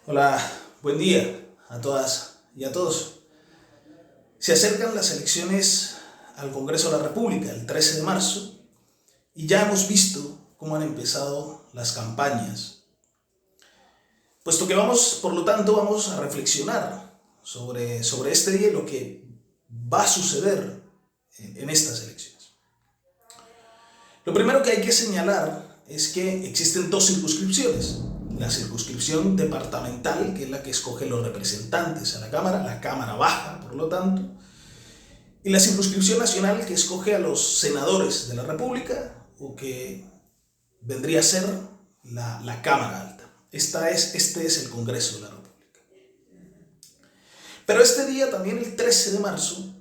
Hola, buen día a todas y a todos. Se acercan las elecciones al Congreso de la República el 13 de marzo y ya hemos visto cómo han empezado las campañas. Puesto que por lo tanto, vamos a reflexionar sobre este día y lo que va a suceder en estas elecciones. Lo primero que hay que señalar es que existen dos circunscripciones. La circunscripción departamental, que es la que escoge los representantes a la Cámara Baja, por lo tanto, y la circunscripción nacional, que escoge a los senadores de la República, o que vendría a ser la Cámara Alta. Este es el Congreso de la República. Pero este día, también el 13 de marzo,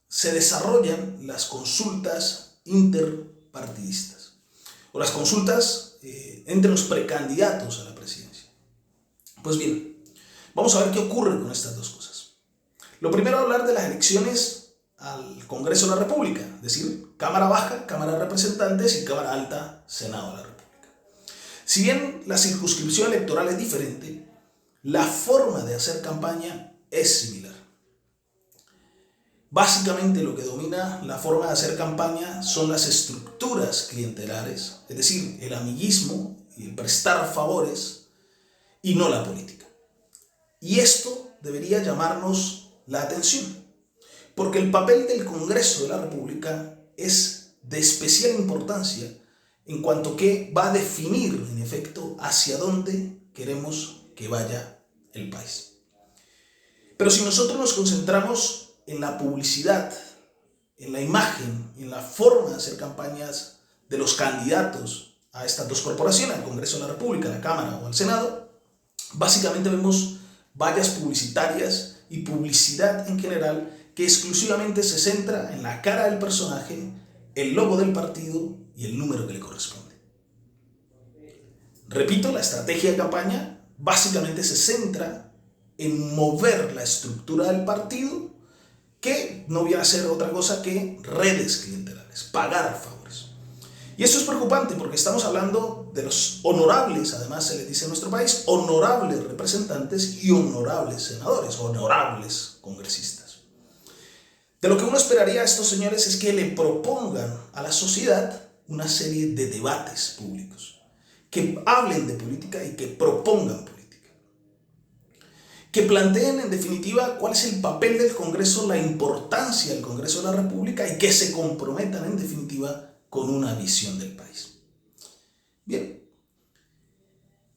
se desarrollan las consultas interpartidistas, o las consultas entre los precandidatos a la presidencia. Pues bien, vamos a ver qué ocurre con estas dos cosas. Lo primero, hablar de las elecciones al Congreso de la República, es decir, Cámara Baja, Cámara de Representantes, y Cámara Alta, Senado de la República. Si bien la circunscripción electoral es diferente, la forma de hacer campaña es similar. Básicamente lo que domina la forma de hacer campaña son las estructuras clientelares, es decir, el amiguismo y el prestar favores, y no la política. Y esto debería llamarnos la atención, porque el papel del Congreso de la República es de especial importancia en cuanto que va a definir, en efecto, hacia dónde queremos que vaya el país. Pero si nosotros nos concentramos en la publicidad, en la imagen, en la forma de hacer campañas de los candidatos a estas dos corporaciones, al Congreso de la República, a la Cámara o al Senado, básicamente vemos vallas publicitarias y publicidad en general que exclusivamente se centra en la cara del personaje, el logo del partido y el número que le corresponde. Repito, la estrategia de campaña básicamente se centra en mover la estructura del partido, que no viene a ser otra cosa que redes clientelares, pagar favores. Y esto es preocupante porque estamos hablando de los honorables, además se les dice en nuestro país, honorables representantes y honorables senadores, honorables congresistas. De lo que uno esperaría a estos señores es que le propongan a la sociedad una serie de debates públicos, que hablen de política y que propongan política, que planteen en definitiva cuál es el papel del Congreso, la importancia del Congreso de la República, y que se comprometan en definitiva con una visión del país. Bien,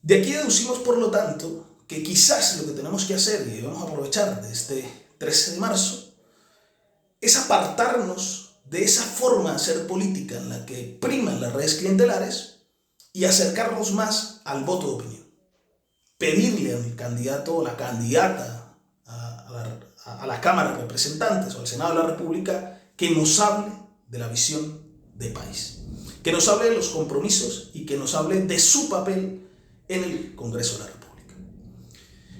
de aquí deducimos por lo tanto que quizás lo que tenemos que hacer, y debemos aprovechar de este 13 de marzo, es apartarnos de esa forma de hacer política en la que priman las redes clientelares y acercarnos más al voto de opinión. Pedirle al candidato o la candidata a la Cámara de Representantes o al Senado de la República que nos hable de la visión de país, que nos hable de los compromisos y que nos hable de su papel en el Congreso de la República.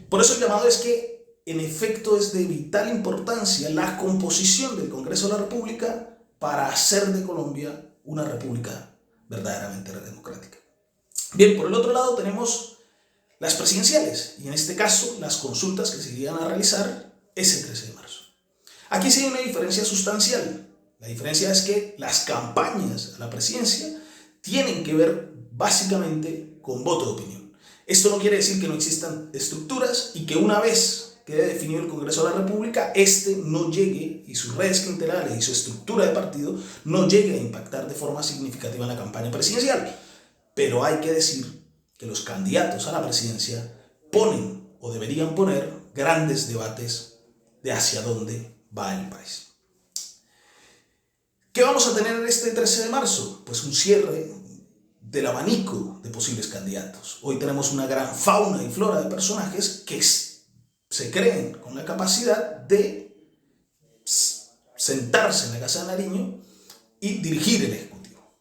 Por eso el llamado es que, en efecto, es de vital importancia la composición del Congreso de la República para hacer de Colombia una república verdaderamente democrática. Bien, por el otro lado tenemos las presidenciales, y en este caso las consultas que se irían a realizar ese 13 de marzo. Aquí sí hay una diferencia sustancial. La diferencia es que las campañas a la presidencia tienen que ver básicamente con voto de opinión. Esto no quiere decir que no existan estructuras y que una vez quede definido el Congreso de la República, este no llegue, y sus redes clientelares y su estructura de partido no llegue a impactar de forma significativa en la campaña presidencial. Pero hay que decir que los candidatos a la presidencia ponen o deberían poner grandes debates de hacia dónde va el país. ¿Qué vamos a tener en este 13 de marzo? Pues un cierre del abanico de posibles candidatos. Hoy tenemos una gran fauna y flora de personajes que se creen con la capacidad de sentarse en la Casa de Nariño y dirigir el Ejecutivo.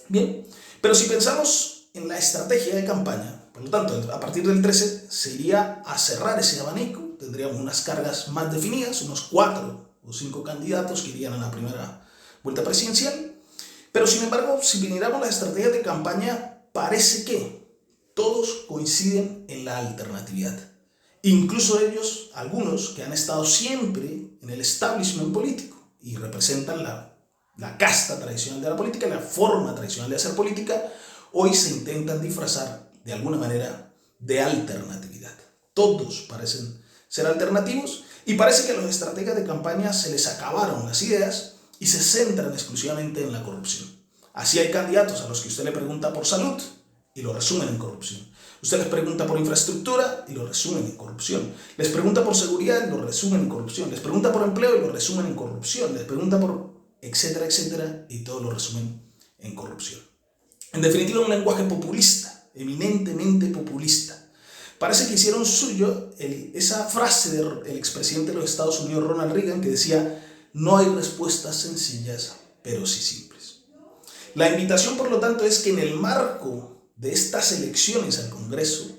Bien, pero si pensamos en la estrategia de campaña, por lo tanto, a partir del 13 se iría a cerrar ese abanico, tendríamos unas cargas más definidas, unos 4 o 5 candidatos que irían a la primera vuelta presidencial. Pero sin embargo, si miramos las estrategias de campaña, parece que todos coinciden en la alternatividad. Incluso ellos, algunos que han estado siempre en el establishment político y representan la casta tradicional de la política, la forma tradicional de hacer política, hoy se intentan disfrazar de alguna manera de alternatividad. Todos parecen ser alternativos y parece que a los estrategas de campaña se les acabaron las ideas y se centran exclusivamente en la corrupción. Así hay candidatos a los que usted le pregunta por salud y lo resumen en corrupción. Usted les pregunta por infraestructura y lo resumen en corrupción. Les pregunta por seguridad y lo resumen en corrupción. Les pregunta por empleo y lo resumen en corrupción. Les pregunta por etcétera, etcétera, y todo lo resumen en corrupción. En definitiva, un lenguaje populista, eminentemente populista. Parece que hicieron suyo esa frase del expresidente de los Estados Unidos, Ronald Reagan, que decía: no hay respuestas sencillas, pero sí simples. La invitación, por lo tanto, es que en el marco de estas elecciones al Congreso,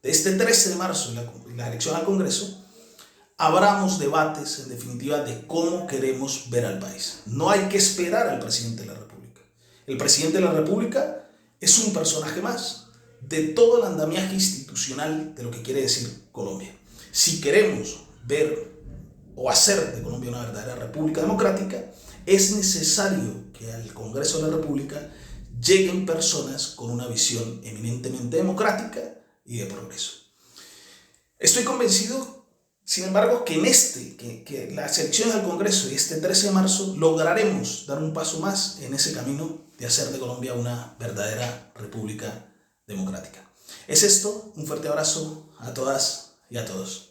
de este 13 de marzo, la elección al Congreso, abramos debates, en definitiva, de cómo queremos ver al país. No hay que esperar al presidente de la República. El presidente de la República es un personaje más de todo el andamiaje institucional de lo que quiere decir Colombia. Si queremos ver o hacer de Colombia una verdadera república democrática, es necesario que al Congreso de la República lleguen personas con una visión eminentemente democrática y de progreso. Estoy convencido, sin embargo, que que las elecciones al Congreso y este 13 de marzo lograremos dar un paso más en ese camino de hacer de Colombia una verdadera república democrática. Es esto, un fuerte abrazo a todas y a todos.